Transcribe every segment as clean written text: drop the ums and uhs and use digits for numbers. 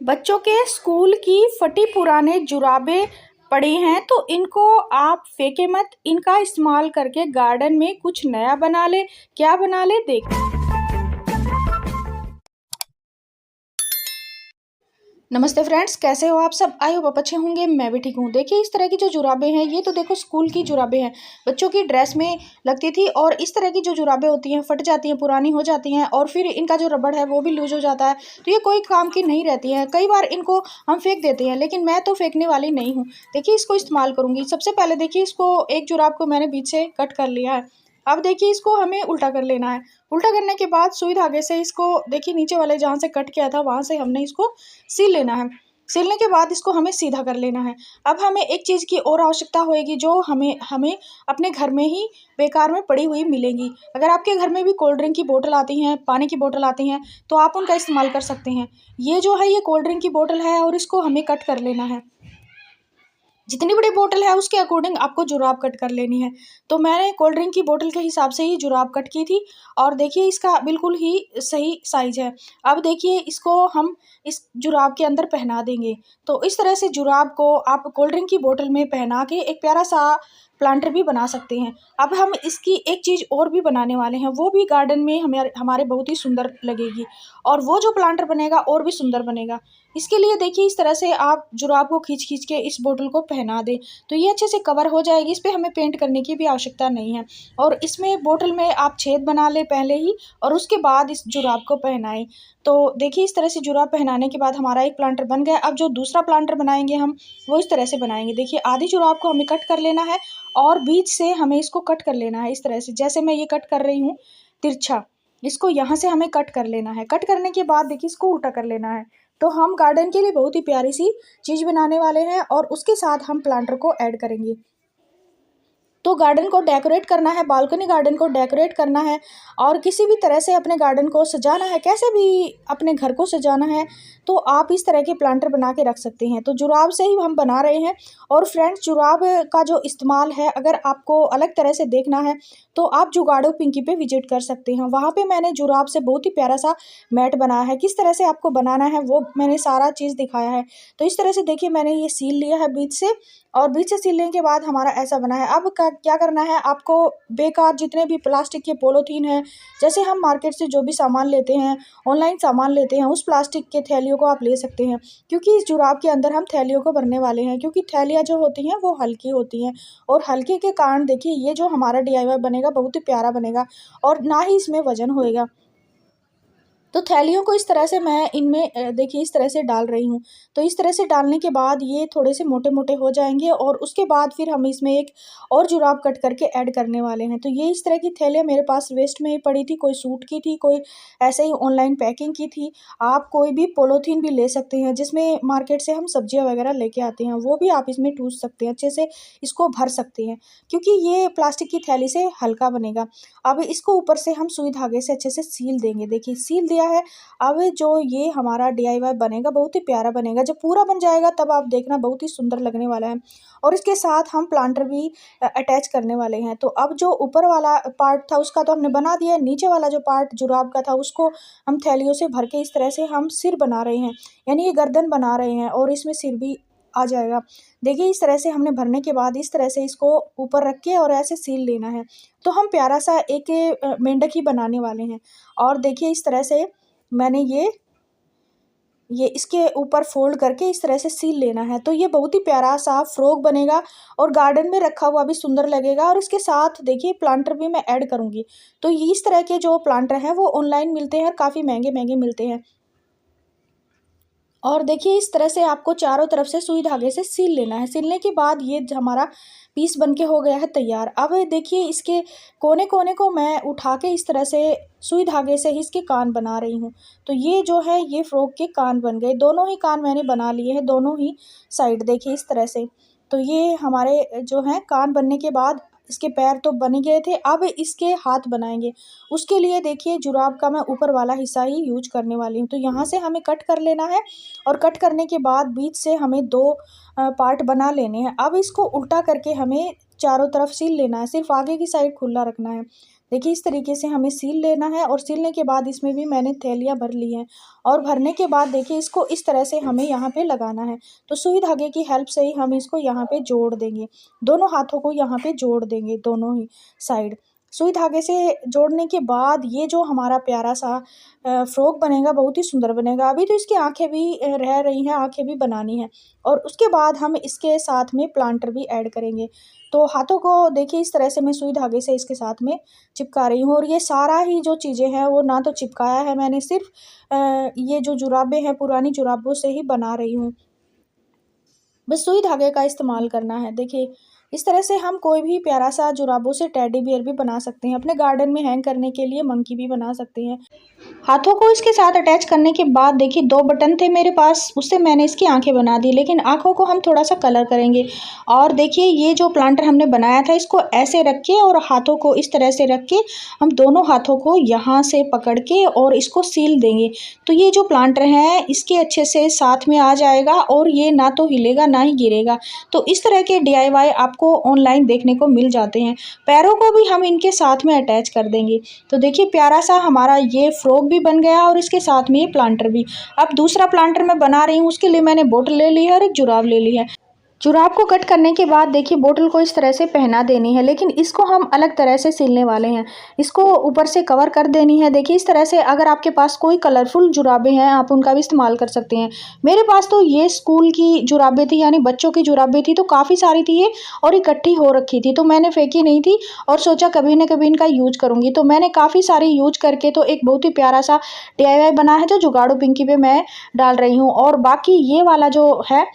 बच्चों के स्कूल की फटी पुराने जुराबें पड़ी हैं तो इनको आप फेंके मत। इनका इस्तेमाल करके गार्डन में कुछ नया बना ले। क्या बना ले देखो। नमस्ते फ्रेंड्स, कैसे हो आप सब। आई होप अच्छे होंगे। मैं भी ठीक हूँ। देखिए इस तरह की जो जुराबें हैं ये तो देखो स्कूल की जुराबें हैं, बच्चों की ड्रेस में लगती थी। और इस तरह की जो जुराबें होती हैं फट जाती हैं, पुरानी हो जाती हैं और फिर इनका जो रबड़ है वो भी लूज हो जाता है, तो ये कोई काम की नहीं रहती हैं। कई बार इनको हम फेंक देते हैं, लेकिन मैं तो फेंकने वाली नहीं हूँ। देखिए इसको इस्तेमाल करूँगी। सबसे पहले देखिए इसको एक जुराब को मैंने बीच से कट कर लिया है। अब देखिए इसको हमें उल्टा कर लेना है। उल्टा करने के बाद सुई धागे से इसको देखिए नीचे वाले जहाँ से कट किया था वहाँ से हमने इसको सील लेना है। सिलने के बाद इसको हमें सीधा कर लेना है। अब हमें एक चीज़ की और आवश्यकता होएगी जो हमें हमें अपने घर में ही बेकार में पड़ी हुई मिलेंगी। अगर आपके घर में भी कोल्ड ड्रिंक की बोतल आती हैं, पानी की बोतल आती हैं, तो आप उनका इस्तेमाल कर सकते हैं। ये जो है ये कोल्ड ड्रिंक की बोतल है और इसको हमें कट कर लेना है। जितनी बड़ी बोतल है उसके अकॉर्डिंग आपको जुराब कट कर लेनी है। तो मैंने कोल्ड ड्रिंक की बोतल के हिसाब से ही जुराब कट की थी और देखिए इसका बिल्कुल ही सही साइज है। अब देखिए इसको हम इस जुराब के अंदर पहना देंगे। तो इस तरह से जुराब को आप कोल्ड ड्रिंक की बोतल में पहना के एक प्यारा सा प्लांटर भी बना सकते हैं। अब हम इसकी एक चीज़ और भी बनाने वाले हैं, वो भी गार्डन में हमें हमारे बहुत ही सुंदर लगेगी और वो जो प्लांटर बनेगा और भी सुंदर बनेगा। इसके लिए देखिए इस तरह से आप जुराब को खींच खींच के इस बोतल को पहना दें तो ये अच्छे से कवर हो जाएगी। इस पे हमें पेंट करने की भी आवश्यकता नहीं है। और इसमें बोतल में आप छेद बना लें पहले ही और उसके बाद इस जुराब को पहनाएं। तो देखिए इस तरह से जुराब पहनाने के बाद हमारा एक प्लांटर बन गया। अब जो दूसरा प्लांटर बनाएंगे हम वो इस तरह से बनाएंगे। देखिए आधी जुराब को हमें कट कर लेना है और बीच से हमें इसको कट कर लेना है। इस तरह से जैसे मैं ये कट कर रही हूँ तिरछा, इसको यहाँ से हमें कट कर लेना है। कट करने के बाद देखिए इसको उल्टा कर लेना है। तो हम गार्डन के लिए बहुत ही प्यारी सी चीज़ बनाने वाले हैं और उसके साथ हम प्लांटर को ऐड करेंगे। तो गार्डन को डेकोरेट करना है, बालकनी गार्डन को डेकोरेट करना है और किसी भी तरह से अपने गार्डन को सजाना है, कैसे भी अपने घर को सजाना है, तो आप इस तरह के प्लांटर बना के रख सकते हैं। तो जुराब से ही हम बना रहे हैं। और फ्रेंड्स जुराब का जो इस्तेमाल है अगर आपको अलग तरह से देखना है तो आप जुगाड़ो पिंकी पे विजिट कर सकते हैं। वहाँ पे मैंने जुराब से बहुत ही प्यारा सा मैट बनाया है। किस तरह से आपको बनाना है वो मैंने सारा चीज़ दिखाया है। तो इस तरह से देखिए मैंने ये सील लिया है बीच से और बीच से सिलने के बाद हमारा ऐसा बना है। अब क्या करना है आपको, बेकार जितने भी प्लास्टिक के पॉलीथीन हैं, जैसे हम मार्केट से जो भी सामान लेते हैं, ऑनलाइन सामान लेते हैं, उस प्लास्टिक के थैलियों को आप ले सकते हैं। क्योंकि इस जुराब के अंदर हम थैलियों को भरने वाले हैं, क्योंकि थैलियाँ जो होती हैं वो हल्की होती हैं और हल्के के कारण देखिए ये जो हमारा DIY बनेगा बहुत ही प्यारा बनेगा और ना ही इसमें वजन होएगा। तो थैलियों को इस तरह से मैं इनमें देखिए इस तरह से डाल रही हूँ। तो इस तरह से डालने के बाद ये थोड़े से मोटे-मोटे हो जाएँगे और उसके बाद फिर हम इसमें एक और जुराब कट करके ऐड करने वाले हैं। तो ये इस तरह की थैलियाँ मेरे पास वेस्ट में ही पड़ी थी, कोई सूट की थी, कोई ऐसे ही ऑनलाइन पैकिंग की थी। आप कोई भी पॉलीथीन भी ले सकते हैं, जिसमें मार्केट से हम सब्जियाँ वगैरह लेके आते हैं, वो भी आप इसमें ठूँस सकते हैं, अच्छे से इसको भर सकते हैं, क्योंकि ये प्लास्टिक की थैली से हल्का बनेगा। अब इसको ऊपर से हम सुई धागे से अच्छे से सील देंगे। देखिए सील दिया है। अब जो ये हमारा DIY बनेगा बहुत ही प्यारा बनेगा। जब पूरा बन जाएगा तब आप देखना बहुत ही सुंदर लगने वाला है। और इसके साथ हम प्लांटर भी अटैच करने वाले हैं। तो अब जो ऊपर वाला पार्ट था उसका तो हमने बना दिया है, नीचे वाला जो पार्ट जुराब का था उसको हम थैलियों से भर के इस तरह से हम सिर बना रहे हैं, यानी ये गर्दन बना रहे हैं और इसमें सिर भी आ जाएगा। देखिए इस तरह से हमने भरने के बाद इस तरह से इसको ऊपर रख के और ऐसे सील लेना है। तो हम प्यारा सा एक मेंढक ही बनाने वाले हैं। और देखिए इस तरह से मैंने ये इसके ऊपर फ़ोल्ड करके इस तरह से सील लेना है। तो ये बहुत ही प्यारा सा फ्रॉक बनेगा और गार्डन में रखा हुआ भी सुंदर लगेगा। और इसके साथ देखिए प्लांटर भी मैं ऐड करूँगी। तो ये इस तरह के जो प्लांटर हैं वो ऑनलाइन मिलते हैं, काफ़ी महंगे-महंगे मिलते हैं। और देखिए इस तरह से आपको चारों तरफ से सुई धागे से सील लेना है। सीलने के बाद ये हमारा पीस बनके हो गया है तैयार। अब देखिए इसके कोने-कोने को मैं उठा के इस तरह से सुई धागे से ही इसके कान बना रही हूँ। तो ये जो है ये फ्रॉक के कान बन गए। दोनों ही कान मैंने बना लिए हैं, दोनों ही साइड देखिए इस तरह से। तो ये हमारे जो हैं कान बनने के बाद इसके पैर तो बन ही गए थे। अब इसके हाथ बनाएँगे। उसके लिए देखिए जुराब का मैं ऊपर वाला हिस्सा ही यूज़ करने वाली हूँ। तो यहाँ से हमें कट कर लेना है और कट करने के बाद बीच से हमें 2 पार्ट बना लेने हैं। अब इसको उल्टा करके हमें चारों तरफ सील लेना है, सिर्फ़ आगे की साइड खुला रखना है। देखिए इस तरीके से हमें सील लेना है और सीलने के बाद इसमें भी मैंने थैलियाँ भर ली हैं और भरने के बाद देखिए इसको इस तरह से हमें यहाँ पे लगाना है। तो सुई धागे की हेल्प से ही हम इसको यहाँ पे जोड़ देंगे, दोनों हाथों को यहाँ पे जोड़ देंगे दोनों ही साइड। सुई धागे से जोड़ने के बाद ये जो हमारा प्यारा सा फ्रॉक बनेगा, बहुत ही सुंदर बनेगा। अभी तो इसकी आँखें भी रह रही हैं, आँखें भी बनानी हैं और उसके बाद हम इसके साथ में प्लांटर भी ऐड करेंगे। तो हाथों को देखिए इस तरह से मैं सुई धागे से इसके साथ में चिपका रही हूँ और ये सारा ही जो चीज़ें हैं वो ना तो चिपकाया है मैंने, सिर्फ ये जो जुराबें हैं पुरानी जुराबों से ही बना रही हूँ। बस सुई धागे का इस्तेमाल करना है। देखिए इस तरह से हम कोई भी प्यारा सा जुराबों से टेडी बियर भी बना सकते हैं, अपने गार्डन में हैंग करने के लिए मंकी भी बना सकते हैं। हाथों को इसके साथ अटैच करने के बाद देखिए 2 बटन थे मेरे पास, उससे मैंने इसकी आंखें बना दी, लेकिन आंखों को हम थोड़ा सा कलर करेंगे। और देखिए ये जो प्लांटर हमने बनाया था इसको ऐसे रख के और हाथों को इस तरह से रख के हम दोनों हाथों को यहाँ से पकड़ के और इसको सील देंगे। तो ये जो प्लांटर है इसके अच्छे से साथ में आ जाएगा और ये ना तो हिलेगा ना ही गिरेगा। तो इस तरह के DIY आपको ऑनलाइन देखने को मिल जाते हैं। पैरों को भी हम इनके साथ में अटैच कर देंगे। तो देखिए प्यारा सा हमारा ये फ्रॉक भी बन गया और इसके साथ में ये प्लांटर भी। अब दूसरा प्लांटर मैं बना रही हूँ, उसके लिए मैंने बोतल ले ली है और एक जुराब ले ली है। जुराब को कट करने के बाद देखिए बोतल को इस तरह से पहना देनी है, लेकिन इसको हम अलग तरह से सिलने वाले हैं। इसको ऊपर से कवर कर देनी है। देखिए इस तरह से अगर आपके पास कोई कलरफुल जुराबें हैं आप उनका भी इस्तेमाल कर सकते हैं। मेरे पास तो ये स्कूल की जुराबें थी, यानी बच्चों की जुराबें थी, तो काफ़ी सारी थी ये और इकट्ठी हो रखी थी, तो मैंने फेंकी नहीं थी और सोचा कभी ना कभी इनका यूज करूँगी। तो मैंने काफ़ी सारी यूज करके तो एक बहुत ही प्यारा सा DIY बना है जो जुगाड़ू पिंकी पे मैं डाल रही हूँ। और बाकी ये वाला जो है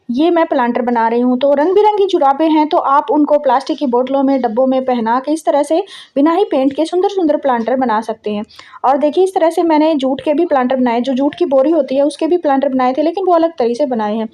ये मैं प्लांटर बना रही हूँ। तो रंग बिरंगी जुराबें हैं तो आप उनको प्लास्टिक की बोतलों में, डब्बों में पहना के इस तरह से बिना ही पेंट के सुंदर सुंदर प्लांटर बना सकते हैं। और देखिए इस तरह से मैंने जूट के भी प्लांटर बनाए, जो जूट की बोरी होती है उसके भी प्लांटर बनाए थे, लेकिन वो अलग तरीके से बनाए हैं।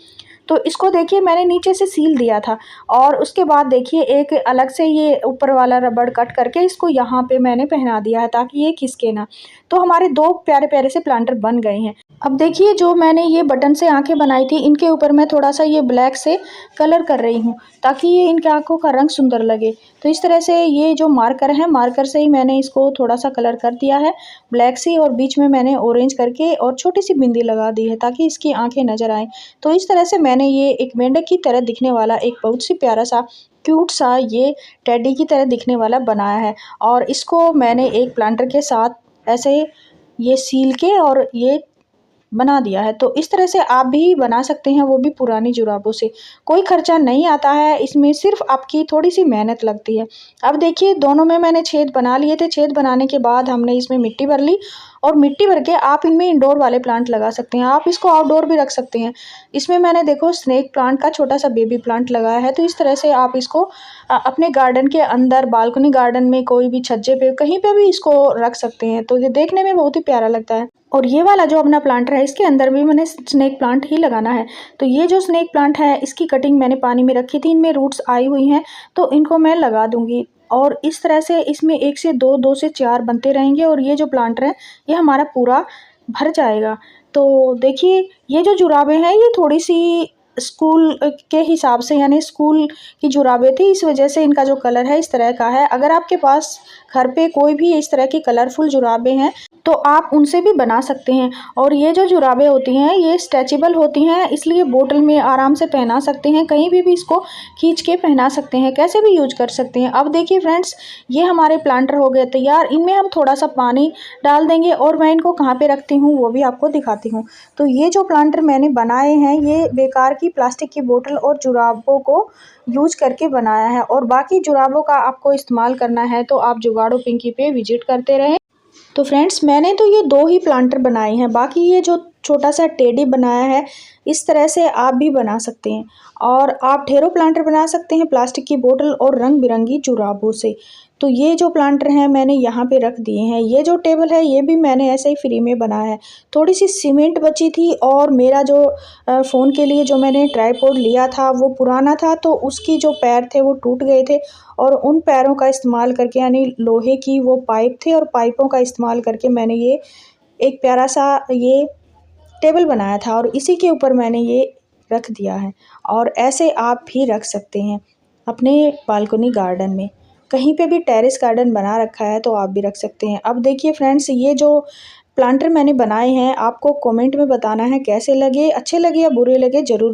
तो इसको देखिए मैंने नीचे से सील दिया था और उसके बाद देखिए एक अलग से ये ऊपर वाला रबड़ कट करके इसको यहाँ पे मैंने पहना दिया है ताकि ये खिसके ना। तो हमारे 2 प्यारे प्यारे से प्लांटर बन गए हैं। अब देखिए जो मैंने ये बटन से आंखें बनाई थी इनके ऊपर मैं थोड़ा सा ये ब्लैक से कलर कर रही हूँ ताकि ये इनके आंखों का रंग सुंदर लगे। तो इस तरह से ये जो मार्कर है, मार्कर से ही मैंने इसको थोड़ा सा कलर कर दिया है ब्लैक से, और बीच में मैंने ऑरेंज करके और छोटी सी बिंदी लगा दी है ताकि इसकी आंखें नजर आएँ। तो इस तरह से मैंने ये एक मेंढक की तरह दिखने वाला एक बहुत सी प्यारा सा क्यूट सा ये टेडी की तरह दिखने वाला बनाया है। और इसको मैंने एक प्लांटर के साथ ऐसे ये सील के और ये बना दिया है। तो इस तरह से आप भी बना सकते हैं, वो भी पुरानी जुराबों से। कोई खर्चा नहीं आता है इसमें, सिर्फ आपकी थोड़ी सी मेहनत लगती है। अब देखिए दोनों में मैंने छेद बना लिए थे। छेद बनाने के बाद हमने इसमें मिट्टी भर ली और मिट्टी भर के आप इनमें इंडोर वाले प्लांट लगा सकते हैं। आप इसको आउटडोर भी रख सकते हैं। इसमें मैंने देखो स्नेक प्लांट का छोटा सा बेबी प्लांट लगाया है। तो इस तरह से आप इसको अपने गार्डन के अंदर, बालकनी गार्डन में, कोई भी छज्जे पे, कहीं पे भी इसको रख सकते हैं। तो ये देखने में बहुत ही प्यारा लगता है। और ये वाला जो अपना प्लांटर है इसके अंदर भी मैंने स्नेक प्लांट ही लगाना है। तो ये जो स्नेक प्लांट है इसकी कटिंग मैंने पानी में रखी थी, इनमें रूट्स आई हुई हैं, तो इनको मैं लगा दूंगी। और इस तरह से इसमें 1 से 2, 2 से 4 बनते रहेंगे और ये जो प्लांटर है ये हमारा पूरा भर जाएगा। तो देखिए ये जो जुराबें हैं ये थोड़ी सी स्कूल के हिसाब से, यानी स्कूल की जुराबें थी, इस वजह से इनका जो कलर है इस तरह का है। अगर आपके पास घर पे कोई भी इस तरह की कलरफुल जुराबें हैं तो आप उनसे भी बना सकते हैं। और ये जो जुराबें होती हैं ये स्ट्रेचेबल होती हैं, इसलिए बोतल में आराम से पहना सकते हैं, कहीं भी इसको खींच के पहना सकते हैं, कैसे भी यूज कर सकते हैं। अब देखिए फ्रेंड्स ये हमारे प्लांटर हो गए तैयार। इनमें हम थोड़ा सा पानी डाल देंगे और मैं इनको कहाँ पे रखती हूँ वो भी आपको दिखाती हूँ। तो ये जो प्लांटर मैंने बनाए हैं ये बेकार की प्लास्टिक की बोतल और जुराबों को यूज करके बनाया है। और बाकी जुराबों का आपको इस्तेमाल करना है तो आप जुगाड़ू पिंकी पे विजिट करते रहें। तो फ्रेंड्स मैंने तो ये 2 ही प्लांटर बनाए हैं, बाकी ये जो छोटा सा टेडी बनाया है इस तरह से आप भी बना सकते हैं। और आप ढेरों प्लांटर बना सकते हैं प्लास्टिक की बोतल और रंग बिरंगी जुराबों से। तो ये जो प्लांटर हैं मैंने यहाँ पे रख दिए हैं। ये जो टेबल है ये भी मैंने ऐसे ही फ्री में बनाया है। थोड़ी सी सीमेंट बची थी और मेरा जो फ़ोन के लिए जो मैंने ट्राइपॉड लिया था वो पुराना था, तो उसकी जो पैर थे वो टूट गए थे और उन पैरों का इस्तेमाल करके, यानी लोहे की वो पाइप थे और पाइपों का इस्तेमाल करके मैंने ये एक प्यारा सा ये टेबल बनाया था और इसी के ऊपर मैंने ये रख दिया है। और ऐसे आप भी रख सकते हैं अपने बालकनी गार्डन में। कहीं पे भी टेरेस गार्डन बना रखा है तो आप भी रख सकते हैं। अब देखिए फ्रेंड्स, ये जो प्लांटर मैंने बनाए हैं आपको कमेंट में बताना है कैसे लगे, अच्छे लगे या बुरे लगे ज़रूर